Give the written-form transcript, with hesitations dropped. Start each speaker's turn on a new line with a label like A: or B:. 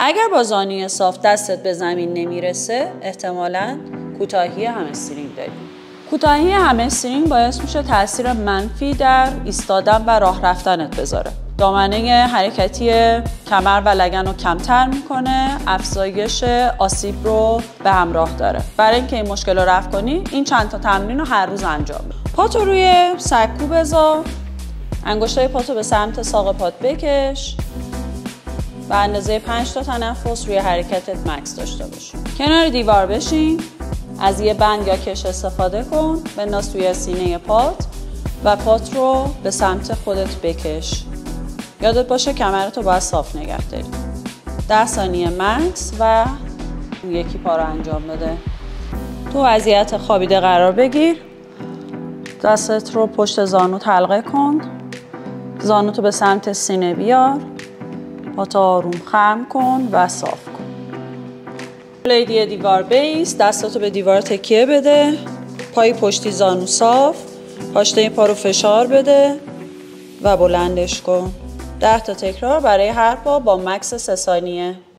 A: اگر با زانوی صاف دستت به زمین نمیرسه احتمالاً کوتاهی همسترینگ داری. کوتاهی همسترینگ باعث میشه تاثیر منفی در ایستادن و راه رفتنت بذاره. دامنه حرکتی کمر و لگن رو کمتر میکنه، افزایش آسیب رو به همراه داره. برای اینکه این مشکل رو رفع کنی این چند تا تمرین رو هر روز انجام بده. پاتو روی سکو بذار، انگشتای پاتو به سمت ساق پات بکش و اندازه 5 تا تنفس روی حرکتت مکس داشته باش. کنار دیوار بشین، از یه بند یا کش استفاده کن، بنداز توی سینه پات و پات رو به سمت خودت بکش. یادت باشه کمرتو باید صاف نگه داری. 10 ثانیه مکس و یکی پا رو انجام بده. تو وضعیت خوابیده قرار بگیر. دستت رو پشت زانوت حلقه کن. زانوتو به سمت سینه بیار. پاتو آروم خم کن و صاف کن. لیدی دیوار بیس، دستاتو به دیوار تکیه بده. پای پشتی زانو صاف. پاشنه پا رو فشار بده و بلندش کن. 10 تا تکرار برای هر پا با مکس 3 ثانیه.